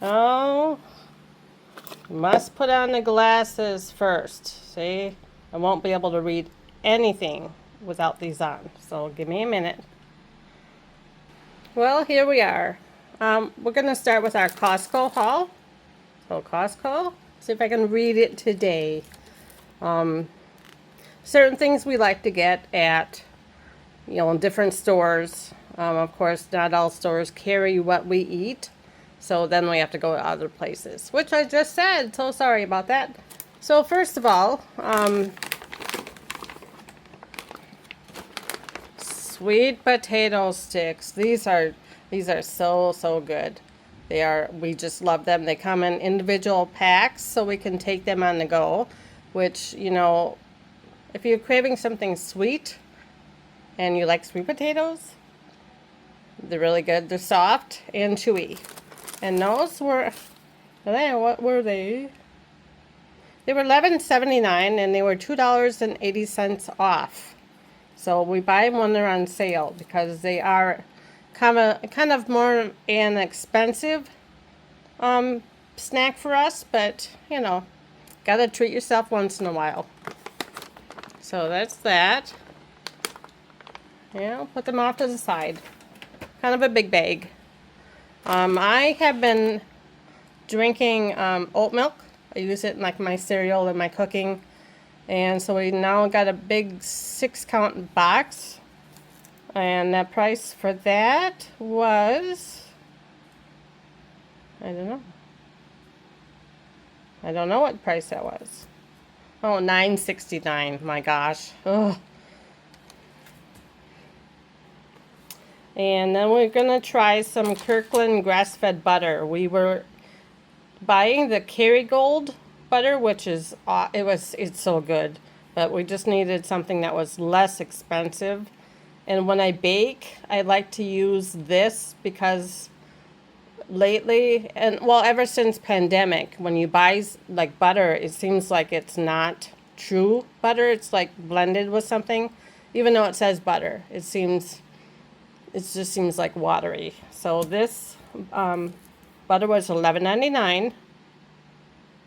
Oh, you must put on the glasses first. See, I won't be able to read anything without these on. So give me a minute. Well, here we are. We're going to start with our Costco haul. So Costco, see if I can read it today. Certain things we like to get at, different stores. Of course, not all stores carry what we eat. So then we have to go to other places, which I just said. So sorry about that. So first of all, sweet potato sticks. These are so good. We just love them. They come in individual packs so we can take them on the go, which, if you're craving something sweet and you like sweet potatoes, they're really good. They're soft and chewy. And those were, what were they? They were $11.79 and they were $2.80 off. So we buy them when they're on sale because they are kind of more an expensive snack for us, but gotta treat yourself once in a while. So that's that. Put them off to the side. Kind of a big bag. I have been drinking oat milk. I use it in like my cereal and my cooking. And so we now got a big 6-count box. And the price for that was, I don't know what price that was. Oh, $9.69. My gosh. Ugh. And then we're gonna try some Kirkland grass-fed butter. We were buying the Kerrygold butter, which is it's so good, but we just needed something that was less expensive. And when I bake, I like to use this because lately, and well, ever since pandemic, when you buy like butter, it seems like it's not true butter. It's like blended with something, even though it says butter. It just seems like watery. So this butter was $11.99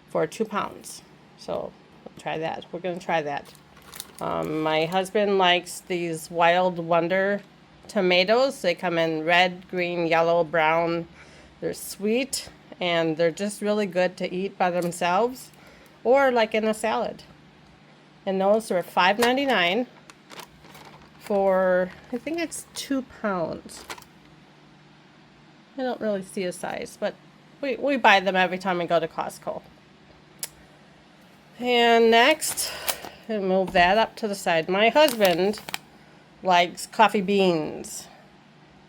for 2 pounds. So we'll try that. We're gonna try that. My husband likes these Wild Wonder tomatoes. They come in red, green, yellow, brown. They're sweet and they're just really good to eat by themselves or like in a salad. And those are $5.99 for, I think it's 2 pounds. I don't really see a size, but we buy them every time we go to Costco. And next, and move that up to the side. My husband likes coffee beans.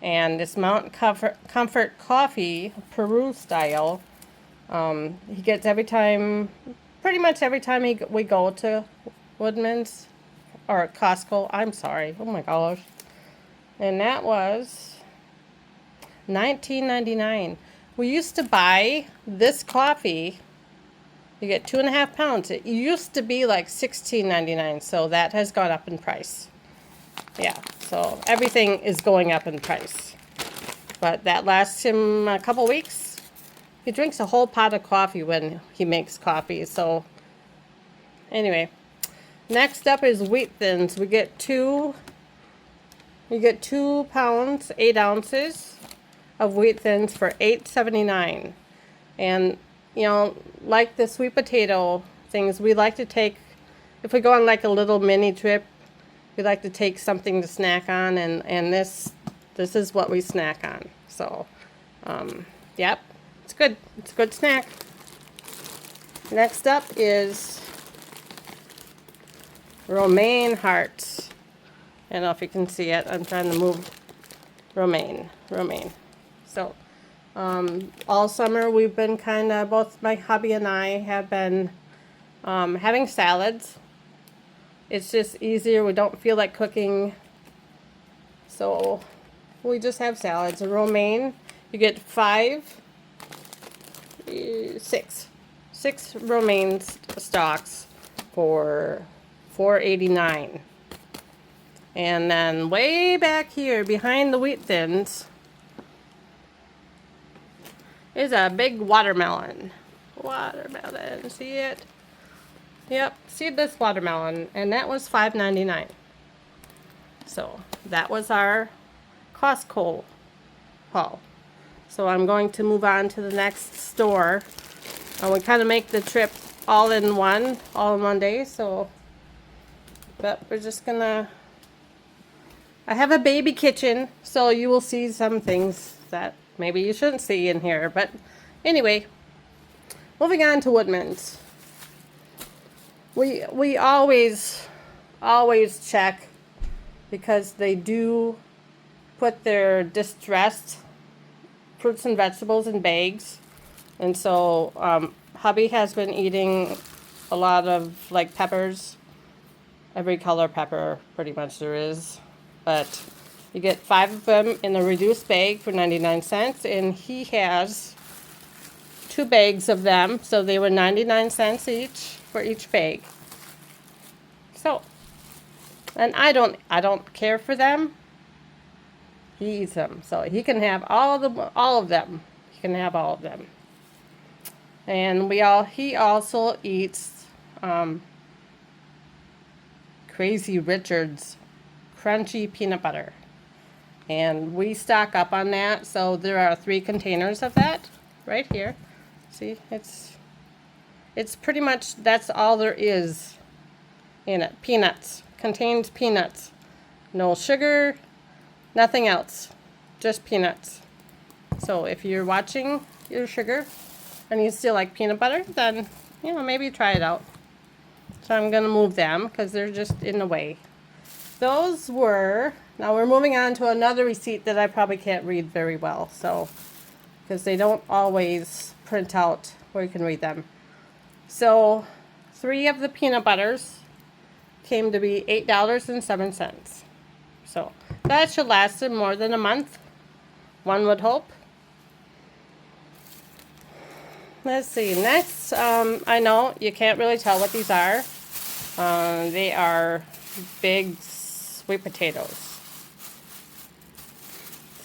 And this Mountain Comfort Coffee, Peru style, he gets pretty much every time we go to Woodman's, or Costco, I'm sorry, oh my gosh. And that was $19.99. We used to buy this coffee. You get 2.5 pounds. It used to be like $16.99, so that has gone up in price. Yeah, so everything is going up in price. But that lasts him a couple weeks. He drinks a whole pot of coffee when he makes coffee. So anyway, next up is wheat thins. You get 2 pounds, 8 ounces of wheat thins for $8.79. And like the sweet potato things, we like to take, if we go on like a little mini trip, we like to take something to snack on, and this is what we snack on. So, yep, it's good. It's a good snack. Next up is romaine hearts. I don't know if you can see it. I'm trying to move romaine. So, all summer we've been both my hubby and I have been having salads. It's just easier. We don't feel like cooking, so we just have salads. A romaine, you get 6 romaine stalks for $4.89. And then way back here behind the wheat thins is a big watermelon. Watermelon, see it? Yep, see this watermelon, and that was $5.99. So that was our Costco haul. So I'm going to move on to the next store. And we kind of make the trip all in one day. So, but we're just gonna. I have a baby kitchen, so you will see some things that maybe you shouldn't see in here. But anyway, moving on to Woodman's. We always check, because they do put their distressed fruits and vegetables in bags. And so hubby has been eating a lot of like peppers, every color pepper pretty much there is. But you get 5 of them in a reduced bag for 99 cents. And he has 2 bags of them. So they were 99 cents each for each bag. So, and I don't care for them. He eats them. So he can have all of them. He can have all of them. And he also eats Crazy Richard's crunchy peanut butter. And we stock up on that. So there are 3 containers of that right here. See, it's pretty much, that's all there is in it. Peanuts. Contains peanuts. No sugar, nothing else. Just peanuts. So if you're watching your sugar and you still like peanut butter, then, maybe try it out. So I'm going to move them because they're just in the way. Those were, now we're moving on to another receipt that I probably can't read very well. So, because they don't always print out where you can read them. So 3 of the peanut butters came to be $8.07. So that should last them more than a month, one would hope. Let's see, next, I know you can't really tell what these are. They are big sweet potatoes.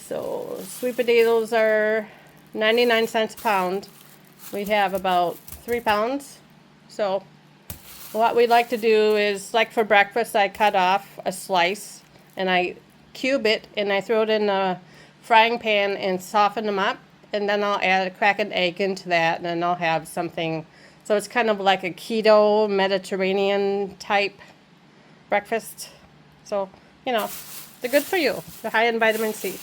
So sweet potatoes are 99 cents a pound. We have about 3 pounds. So what we like to do is, like for breakfast, I cut off a slice and I cube it and I throw it in a frying pan and soften them up. And then I'll crack an egg into that, and then I'll have something. So it's kind of like a keto Mediterranean type breakfast. So, they're good for you. They're high in vitamin C.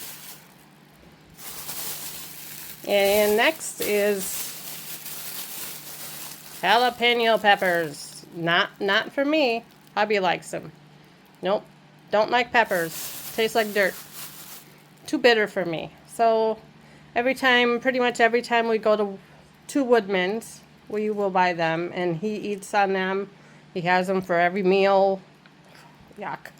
And next is jalapeno peppers. Not for me. Hubby likes them. Nope. Don't like peppers. Tastes like dirt. Too bitter for me. So pretty much every time we go to Woodman's, we will buy them, and he eats on them. He has them for every meal. Yuck.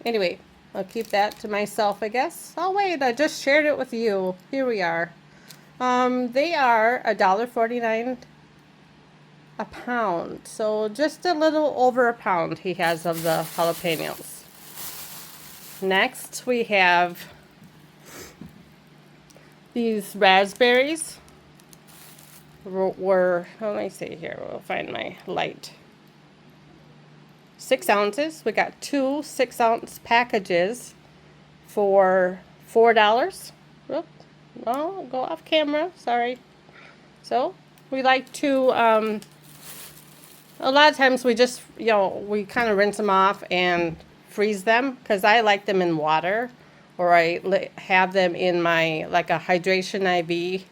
Anyway, I'll keep that to myself, I guess. Oh wait, I just shared it with you. Here we are. They are $1.49 a pound. So just a little over a pound he has of the jalapenos. Next we have these raspberries. Let me see here. We'll find my light. 6 ounces. We got 2 6-ounce packages for $4. Whoop. Oh, go off camera. Sorry. So we like to. A lot of times we just we kind of rinse them off and freeze them, because I like them in water, or I have them in my like a hydration IV.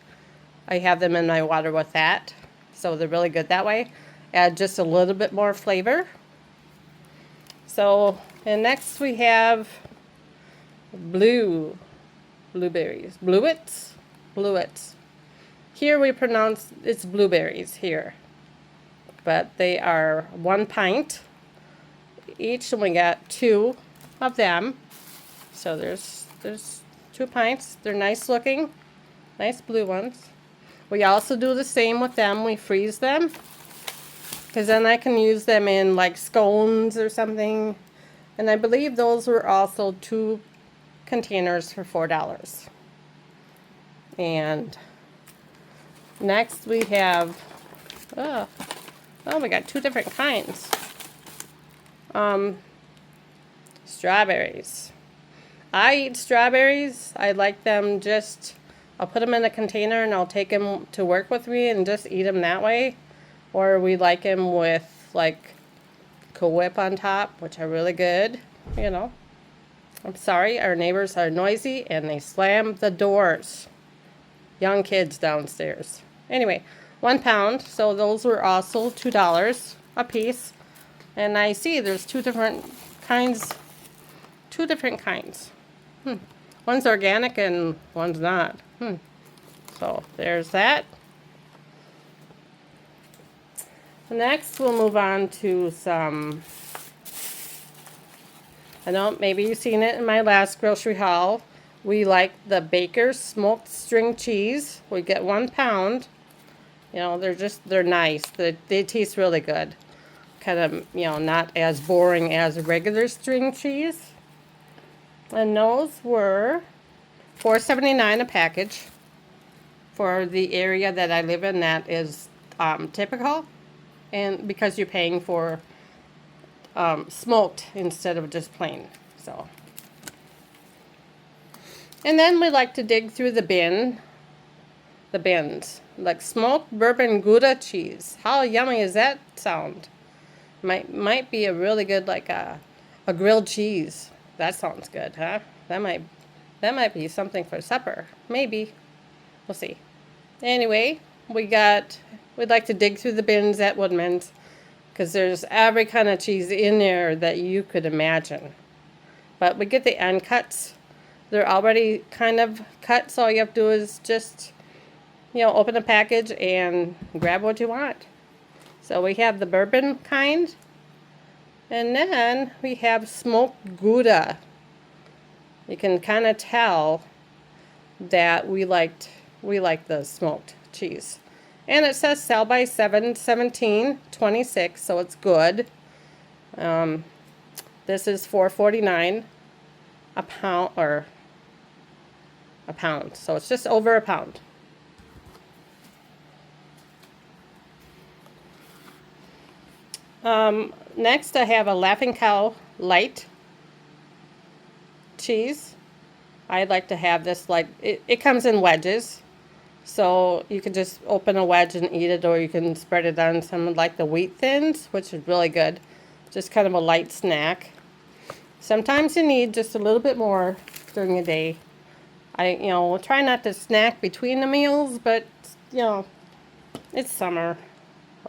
I have them in my water with that, so they're really good that way. Add just a little bit more flavor. So, and next we have blueberries. Bluets. Here we pronounce it's blueberries here, but they are 1 pint each, and we got 2 of them. So there's 2 pints. They're nice looking, nice blue ones. We also do the same with them. We freeze them, because then I can use them in like scones or something. And I believe those were also 2 containers for $4. And next we have, oh, we got two different kinds. Strawberries. I eat strawberries. I like them just, I'll put them in a container and I'll take them to work with me and just eat them that way. Or we like them with like Cool Whip on top, which are really good, you know. I'm sorry, our neighbors are noisy and they slam the doors. Young kids downstairs. Anyway, 1 pound, so those were also $2 a piece. And I see there's two different kinds. One's organic and one's not. So there's that. Next, we'll move on to some, I know maybe you've seen it in my last grocery haul. We like the Baker's smoked string cheese. We get 1 pound. You know, they're nice. They taste really good. Kind of, you know, not as boring as regular string cheese. And those were $4.79 a package. For the area that I live in, that is typical. And because you're paying for smoked instead of just plain. So. And then we like to dig through the bins, like smoked bourbon Gouda cheese. How yummy does that sound? Might be a really good, like a grilled cheese. That sounds good, huh? That might be something for supper. Maybe. We'll see. Anyway, we'd like to dig through the bins at Woodman's because there's every kind of cheese in there that you could imagine. But we get the end cuts. They're already kind of cut, so all you have to do is just, you know, open a package and grab what you want. So we have the bourbon kind, and then we have smoked Gouda. You can kind of tell that we like the smoked cheese. And it says sell by 7/17/26, so it's good. This is $4.49 a pound, or a pound, so it's just over a pound. Next I have a Laughing Cow light cheese. I'd like to have this, like, it comes in wedges, so you can just open a wedge and eat it, or you can spread it on some like the wheat thins, which is really good. Just kind of a light snack. Sometimes you need just a little bit more during the day. You know, try not to snack between the meals, but, you know, it's summer.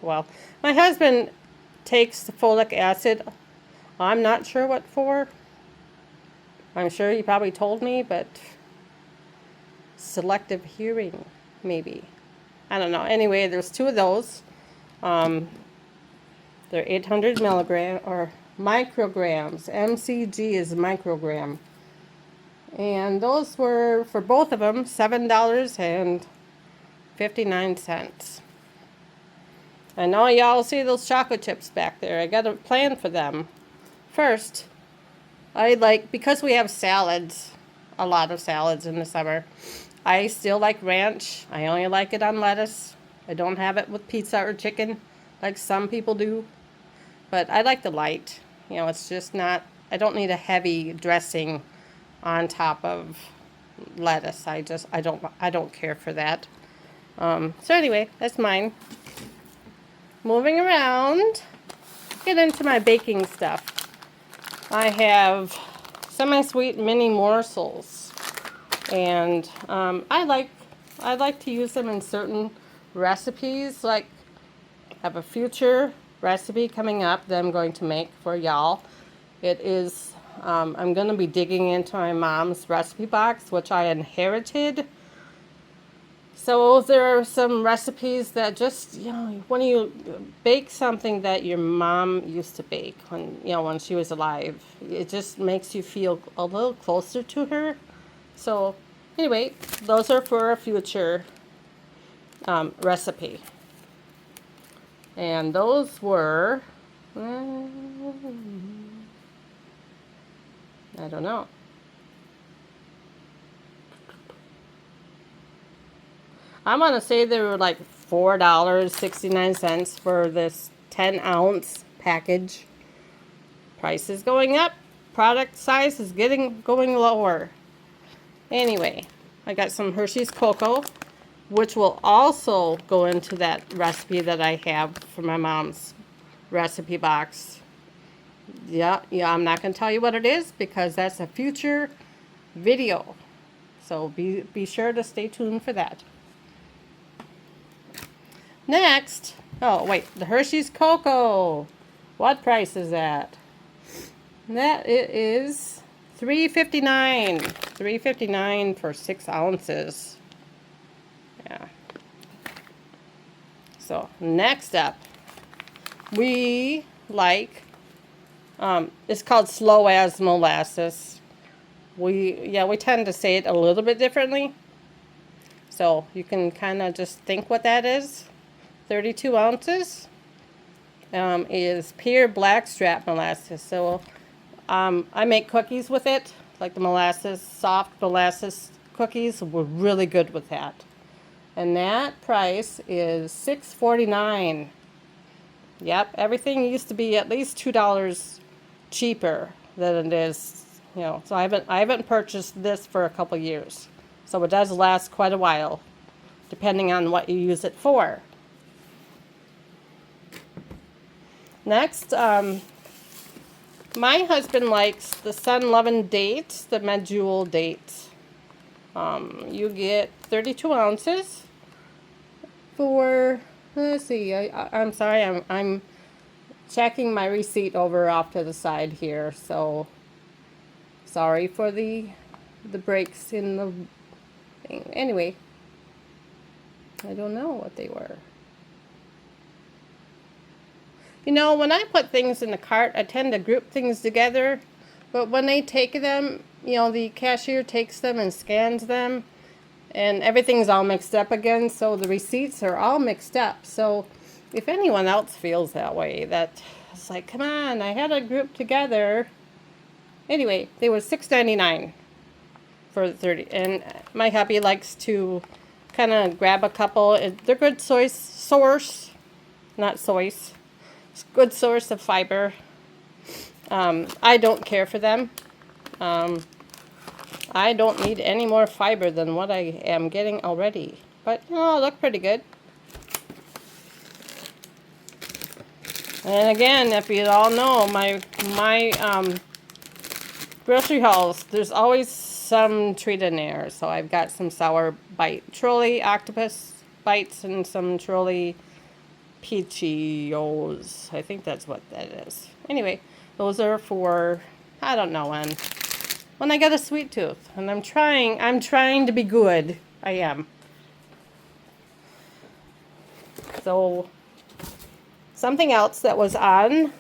Well, my husband takes the folic acid. I'm not sure what for. I'm sure he probably told me, but selective hearing, maybe. I don't know. Anyway, there's 2 of those. They're 800 milligram or micrograms. MCG is microgram. And those were, for both of them, $7.59. I know y'all see those chocolate chips back there. I got a plan for them. First, because we have salads, a lot of salads in the summer, I still like ranch. I only like it on lettuce. I don't have it with pizza or chicken like some people do. But I like the light. You know, it's just not, I don't need a heavy dressing on top of lettuce. I don't care for that. So anyway, that's mine. Moving around, get into my baking stuff. I have semi-sweet mini morsels, and I like to use them in certain recipes. Like, I have a future recipe coming up that I'm going to make for y'all. It is, I'm going to be digging into my mom's recipe box, which I inherited. So there are some recipes that just, you know, when you bake something that your mom used to bake when she was alive, it just makes you feel a little closer to her. So anyway, those are for a future recipe. And those were, I don't know. I want to say they were like $4.69 for this 10-ounce package. Price is going up. Product size is going lower. Anyway, I got some Hershey's Cocoa, which will also go into that recipe that I have for my mom's recipe box. Yeah, I'm not going to tell you what it is because that's a future video. So be sure to stay tuned for that. Next, oh wait, the Hershey's Cocoa. What price is that? That it is $3.59. $3.59 for 6 ounces. Yeah. So next up, we like it's called slow as molasses. We tend to say it a little bit differently. So you can kind of just think what that is. 32 ounces is pure blackstrap molasses. So I make cookies with it, like the molasses, soft molasses cookies. We're really good with that. And that price is $6.49. Yep, everything used to be at least $2 cheaper than it is, you know. So I haven't purchased this for a couple years. So it does last quite a while, depending on what you use it for. Next, my husband likes the Sun Lovin' Dates, the Medjool dates. You get 32 ounces for, let's see, I'm sorry, I'm checking my receipt over off to the side here, so sorry for the breaks in the thing. Anyway, I don't know what they were. You know, when I put things in the cart, I tend to group things together. But when they take them, you know, the cashier takes them and scans them. And everything's all mixed up again. So the receipts are all mixed up. So if anyone else feels that way, that it's like, come on, I had it grouped together. Anyway, they were $6.99 for 30. And my hubby likes to kind of grab a couple. They're good source, not soy. Good source of fiber. I don't care for them. I don't need any more fiber than what I am getting already. But, you know, look pretty good. And again, if you all know, my grocery hauls, there's always some treat in there. So I've got some sour bite Trolli octopus bites and some Trolli Peachios. I think that's what that is. Anyway, those are for, I don't know when I get a sweet tooth. And I'm trying to be good. I am. So something else that was on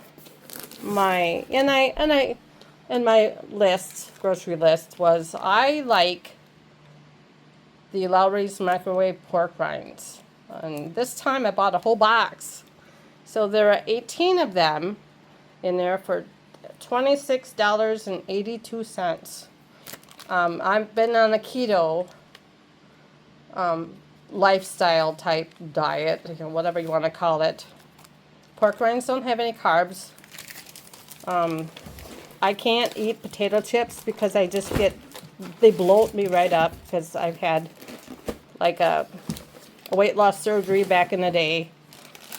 my grocery list was I like the Lowry's microwave pork rinds. And this time I bought a whole box. So there are 18 of them in there for $26.82. I've been on a keto lifestyle type diet, you know, whatever you want to call it. Pork rinds don't have any carbs. I can't eat potato chips because they bloat me right up because I've had like a weight loss surgery back in the day,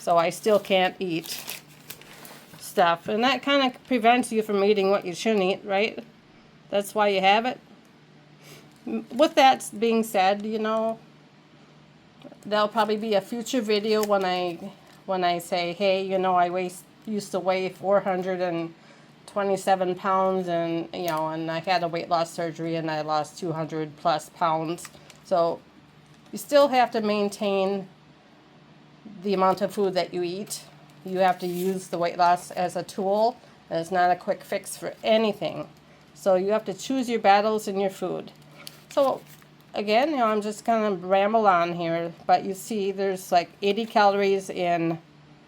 so I still can't eat stuff, and that kind of prevents you from eating what you shouldn't eat, right? That's why you have it. With that being said, you know, there'll probably be a future video when I say, hey, you know, I used to weigh 427 pounds, and you know, and I had a weight loss surgery and I lost 200 plus pounds. So you still have to maintain the amount of food that you eat. You have to use the weight loss as a tool, and it's not a quick fix for anything. So you have to choose your battles in your food. So again, you know, I'm just going to ramble on here, but you see there's like 80 calories in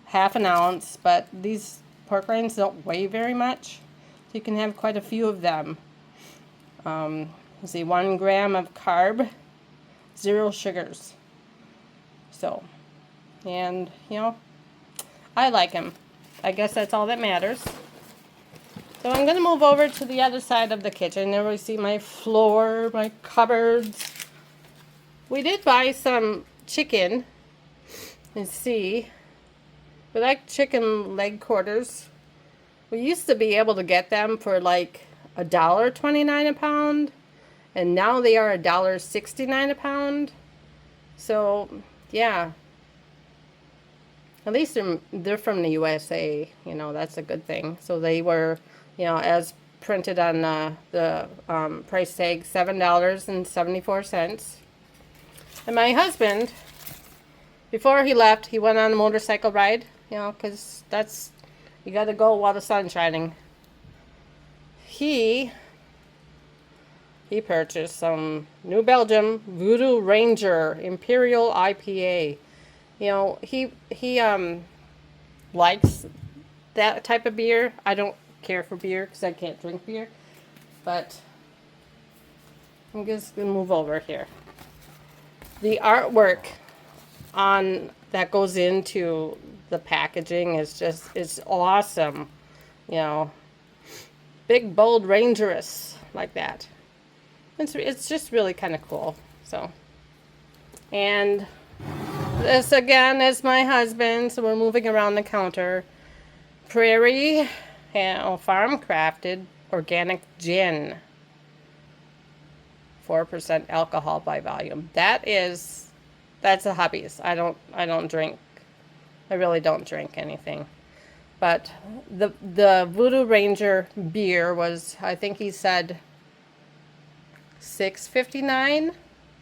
half an ounce, but these pork rinds don't weigh very much. So you can have quite a few of them. You see 1 gram of carb, 0 sugars. So, and, you know, I like him. I guess that's all that matters. So I'm going to move over to the other side of the kitchen. There we see my floor, my cupboards. We did buy some chicken. Let's see. We like chicken leg quarters. We used to be able to get them for like $1.29 a pound. And now they are $1.69 a pound. So, yeah. At least they're from the USA. You know, that's a good thing. So they were, you know, as printed on the price tag, $7.74. And my husband, before he left, he went on a motorcycle ride, you know, because that's, you got to go while the sun's shining. He purchased some New Belgium Voodoo Ranger Imperial IPA. You know, he likes that type of beer. I don't care for beer because I can't drink beer. But I'm just going to move over here. The artwork on that goes into the packaging is just, it's awesome. You know, big, bold, rangerous, like that. It's just really kind of cool. So, and this again is my husband. So we're moving around the counter. Prairie Farm Crafted Organic Gin. 4% alcohol by volume. That's a hobbyist. I don't drink. I really don't drink anything. But the Voodoo Ranger beer was, I think he said, $6.59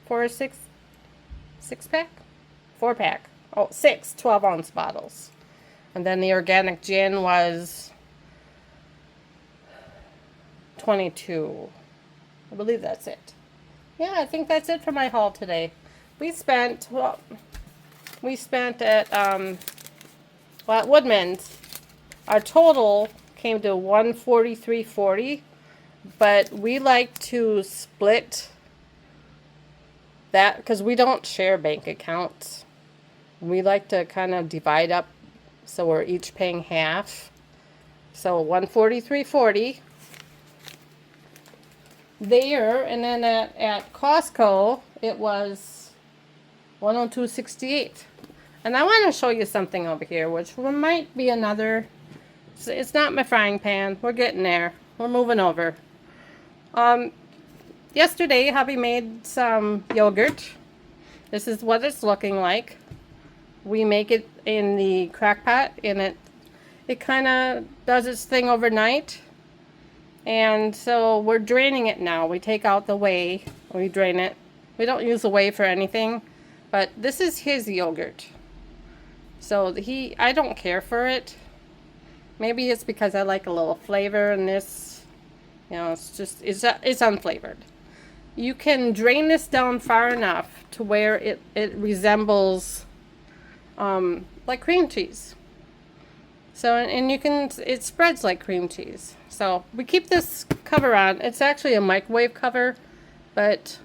for a six pack? 4-pack. Oh, 6 12-ounce bottles. And then the organic gin was $22. I believe that's it. Yeah, I think that's it for my haul today. We spent at Woodman's. Our total came to $143.40, but we like to split that because we don't share bank accounts. We like to kind of divide up so we're each paying half. So $143.40 there, and then at Costco it was $102.68. And I want to show you something over here, which might be another. It's not my frying pan. We're getting there. We're moving over. Yesterday, hubby made some yogurt. This is what it's looking like. We make it in the crock pot, and it kind of does its thing overnight. And so we're draining it now. We take out the whey. We drain it. We don't use the whey for anything. But this is his yogurt. So I don't care for it. Maybe it's because I like a little flavor in this. You know, it's unflavored. You can drain this down far enough to where it resembles like cream cheese. So, and it spreads like cream cheese. So we keep this cover on. It's actually a microwave cover, but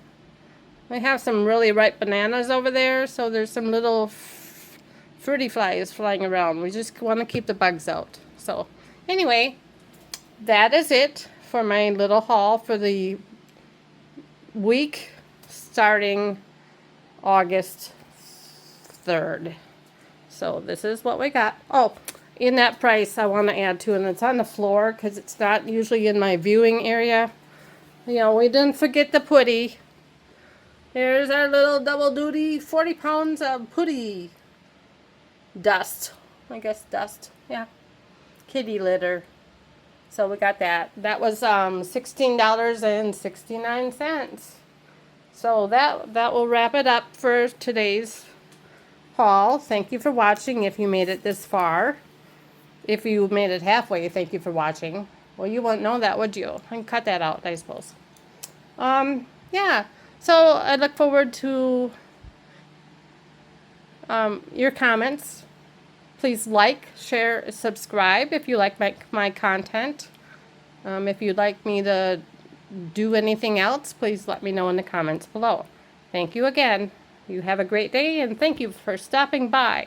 we have some really ripe bananas over there. So there's some little fruity flies flying around. We just want to keep the bugs out. So anyway, that is it for my little haul for the week starting August 3rd. So this is what we got. Oh, in that price I want to add to, and it's on the floor because it's not usually in my viewing area. You know, we didn't forget the putty. Here's our little double duty 40 pounds of putty. Dust. I guess dust. Yeah. Kitty litter. So we got that. That was $16.69. So that will wrap it up for today's haul. Thank you for watching if you made it this far. If you made it halfway, thank you for watching. Well, you won't know that, would you? I can cut that out, I suppose. Yeah. So I look forward to your comments. Please like, share, subscribe if you like my content. If you'd like me to do anything else, please let me know in the comments below. Thank you again. You have a great day, and thank you for stopping by.